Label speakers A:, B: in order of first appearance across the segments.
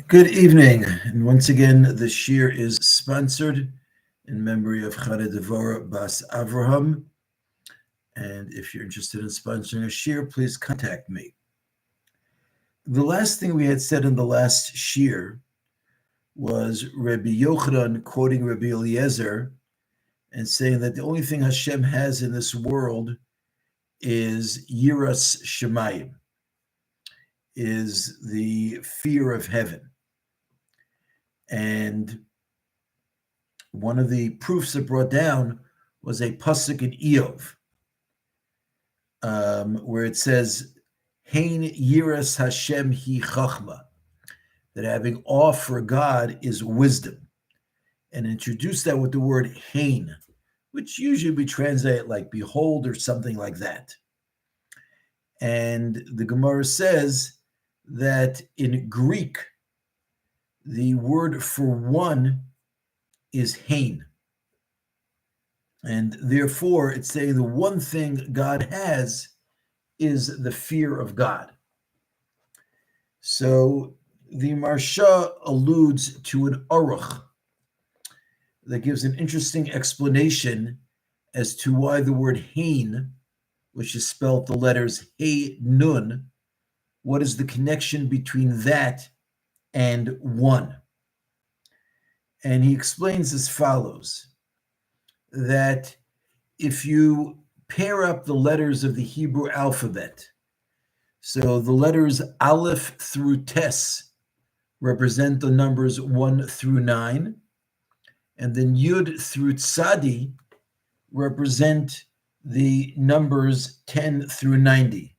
A: Good evening. And once again, the shir is sponsored in memory of Chana Devora Bas Avraham. And if you're interested in sponsoring a shir, please contact me. The last thing we had said in the last shir was Rabbi Yochanan quoting Rabbi Eliezer and saying that the only thing Hashem has in this world is Yiras Shemayim, is the fear of heaven. And one of the proofs it brought down was a pasuk in Eov, where it says, Hein yiras Hashem hi chachma, that having awe for God is wisdom. And introduced that with the word hein, which usually we translate like behold or something like that. And the Gemara says that in Greek, the word for one is hein. And therefore, it's saying the one thing God has is the fear of God. So the Marsha alludes to an aruch that gives an interesting explanation as to why the word hein, which is spelled the letters hey nun, what is the connection between that and one? And he explains as follows, that if you pair up the letters of the Hebrew alphabet, so the letters Aleph through Tes represent the numbers 1 through 9, and then Yud through Tzadi represent the numbers 10 through 90.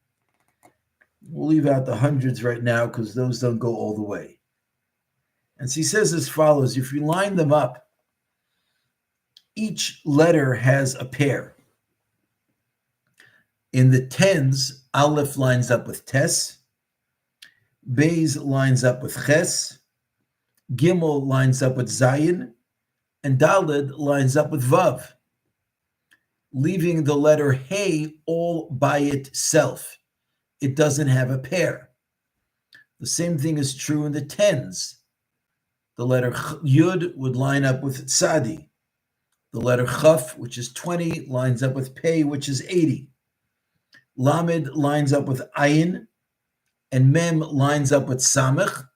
A: We'll leave out the hundreds right now because those don't go all the way. And so he says as follows, if you line them up, each letter has a pair. In the tens, Aleph lines up with Tes, Beis lines up with Ches, Gimel lines up with Zayin, and Daled lines up with Vav, leaving the letter Hey all by itself. It doesn't have a pair. The same thing is true in the tens. The letter Yud would line up with Tzadi. The letter Chaf, which is 20, lines up with Pei, which is 80. Lamed lines up with Ayin, and Mem lines up with Samech,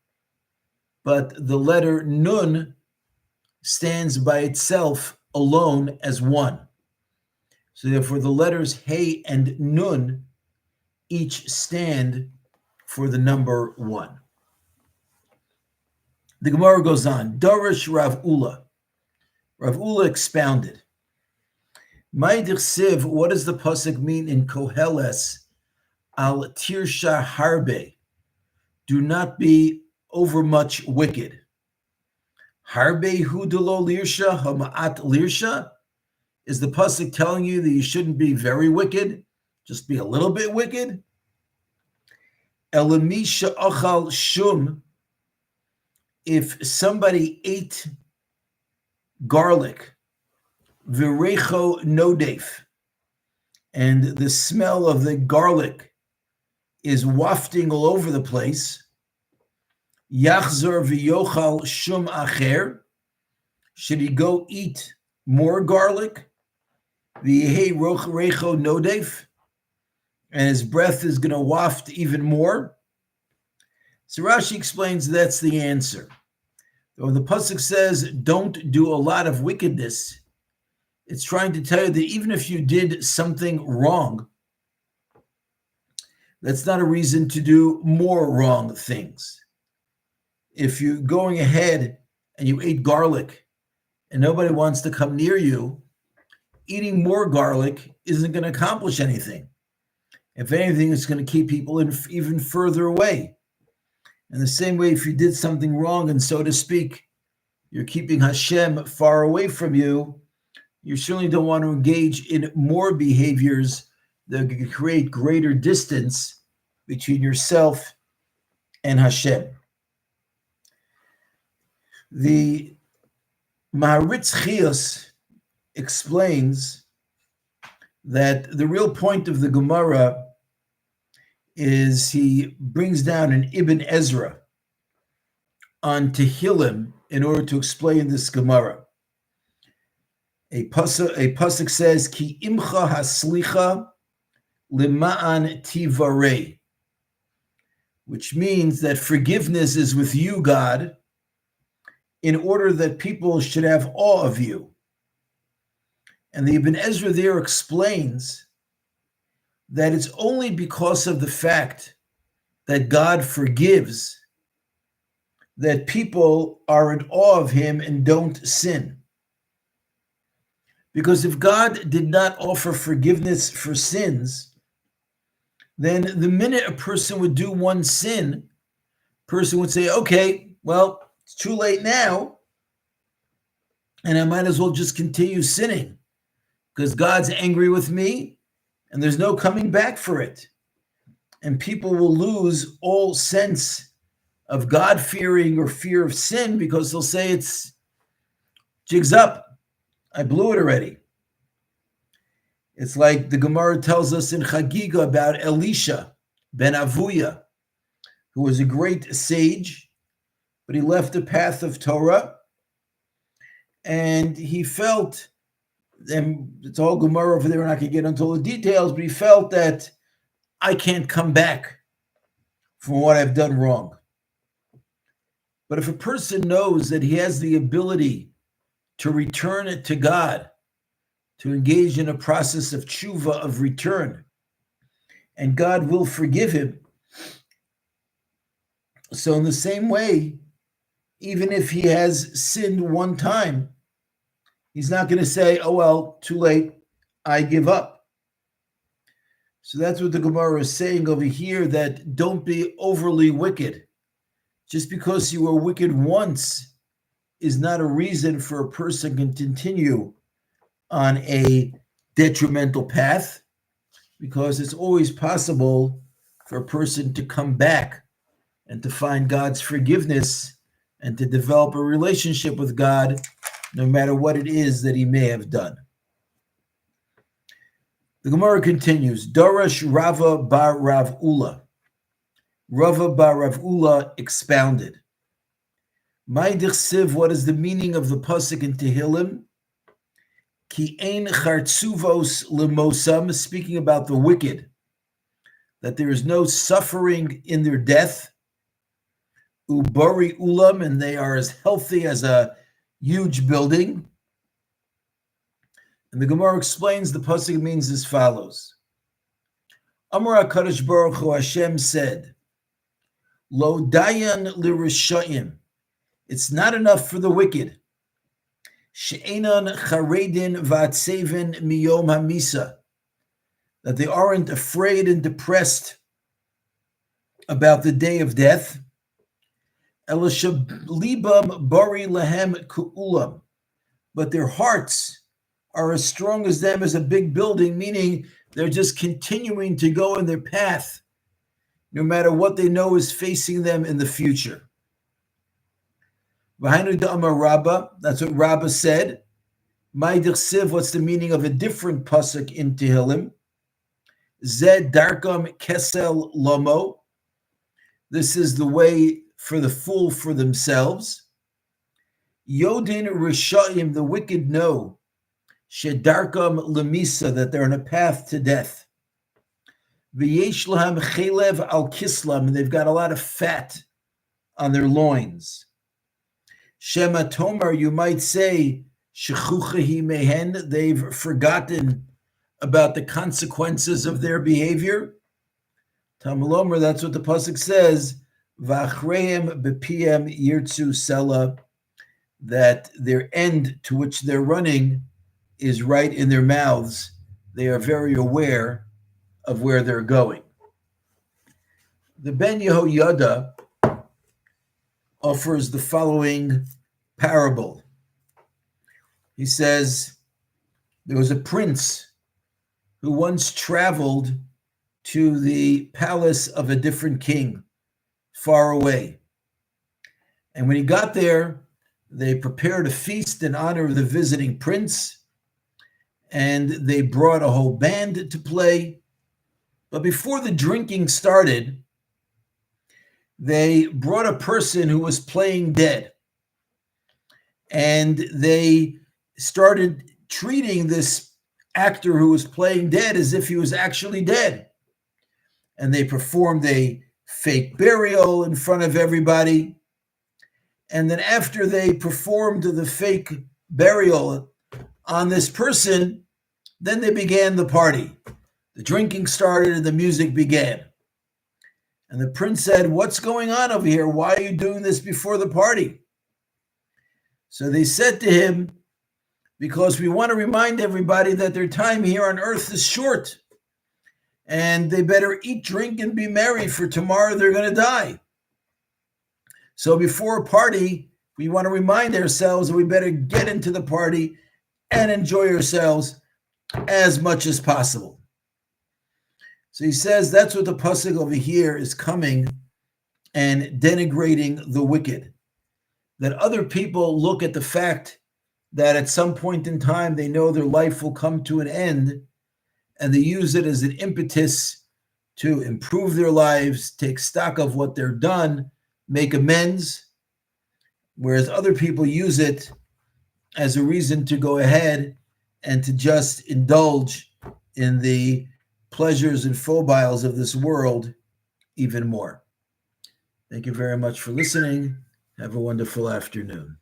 A: but the letter Nun stands by itself alone as one. So therefore the letters Hey and Nun each stand for the number one. The Gemara goes on, Darish Rav Ula. Rav Ula expounded. Ma'idich Siv, what does the pasuk mean in Koheles? Al tirsha harbe. Do not be overmuch wicked. Harbe hudelo lirsha hama'at lirsha? Is the pasuk telling you that you shouldn't be very wicked? Just be a little bit wicked? Elamisha achal shum. If somebody ate garlic, virecho nodef, and the smell of the garlic is wafting all over the place, yachzor v'yochal shum acher, should he go eat more garlic? V'yehi recho nodef, and his breath is going to waft even more? So Rashi explains that's the answer. When the pasuk says, don't do a lot of wickedness, it's trying to tell you that even if you did something wrong, that's not a reason to do more wrong things. If you're going ahead and you ate garlic and nobody wants to come near you, eating more garlic isn't going to accomplish anything. If anything, it's going to keep people even further away. In the same way, if you did something wrong, and so to speak, you're keeping Hashem far away from you, you certainly don't want to engage in more behaviors that could create greater distance between yourself and Hashem. The Maharitz Chios explains that the real point of the Gemara is he brings down an Ibn Ezra on Tehillim in order to explain this Gemara. A pasuk says, "Ki imcha haslicha lima'an tivarei," which means that forgiveness is with you, God, in order that people should have awe of you. And the Ibn Ezra there explains that it's only because of the fact that God forgives that people are in awe of him and don't sin. Because if God did not offer forgiveness for sins, then the minute a person would do one sin, a person would say, okay, well, it's too late now, and I might as well just continue sinning because God's angry with me and there's no coming back for it. And people will lose all sense of God-fearing or fear of sin because they'll say it's jigs up. I blew it already. It's like the Gemara tells us in Chagiga about Elisha ben Avuya, who was a great sage, but he left the path of Torah, and he felt, and it's all Gemara over there, we're not going to get into all the details, but he felt that I can't come back from what I've done wrong. But if a person knows that he has the ability to return it to God, to engage in a process of tshuva, of return, and God will forgive him. So in the same way, even if he has sinned one time, he's not going to say, oh, well, too late, I give up. So that's what the Gemara is saying over here, that don't be overly wicked. Just because you were wicked once is not a reason for a person to continue on a detrimental path, because it's always possible for a person to come back and to find God's forgiveness and to develop a relationship with God, no matter what it is that he may have done. The Gemara continues, Darash Rava bar Rav Ula. Rava bar Rav Ula expounded. Ma'idich Siv, what is the meaning of the pasuk in Tehillim? Ki ein chartzuvos lemosam, speaking about the wicked, that there is no suffering in their death. Ubari ulam, and they are as healthy as a huge building. And the Gemara explains the pasuk means as follows. Amar HaKadosh Baruch Hu, Hashem said, Lo dayan lirishayim, it's not enough for the wicked. She'enan charedin v'atzevin miyom hamisa, that they aren't afraid and depressed about the day of death. Elisha libam bari lahem ku'ulam, but their hearts are as strong as them as a big building, meaning they're just continuing to go in their path, no matter what they know is facing them in the future. V'hainu da'amar Rabba, that's what Rabba said. Ma'idich Siv, what's the meaning of a different pasuk in Tehillim? Zed darkam kesel lomo, this is the way for the fool for themselves. Yodin rishayim, the wicked know, shedarkam lemisa, that they're on a path to death. V'yesh lahem chelev al kislam, and they've got a lot of fat on their loins. Shema Tomar, you might say, shechuchahi mehen, they've forgotten about the consequences of their behavior. Tamalomer, that's what the pasuk says, v'achreim b'piem yirtzu sela, that their end to which they're running is right in their mouths. They are very aware of where they're going. The Ben Yehoyada offers the following parable. He says, there was a prince who once traveled to the palace of a different king far away. And when he got there, they prepared a feast in honor of the visiting prince, and they brought a whole band to play. But before the drinking started, they brought a person who was playing dead, and they started treating this actor who was playing dead as if he was actually dead. And they performed a fake burial in front of everybody. And then after they performed the fake burial on this person, then they began the party. The drinking started and the music began. And the prince said, "What's going on over here? Why are you doing this before the party?" So they said to him, "Because we want to remind everybody that their time here on earth is short, and they better eat, drink, and be merry, for tomorrow they're going to die. So before a party, we want to remind ourselves that we better get into the party and enjoy ourselves as much as possible." So he says that's what the pasuk over here is coming and denigrating the wicked. That other people look at the fact that at some point in time they know their life will come to an end, and they use it as an impetus to improve their lives, take stock of what they're done, make amends, whereas other people use it as a reason to go ahead and to just indulge in the pleasures and foibles of this world even more. Thank you very much for listening. Have a wonderful afternoon.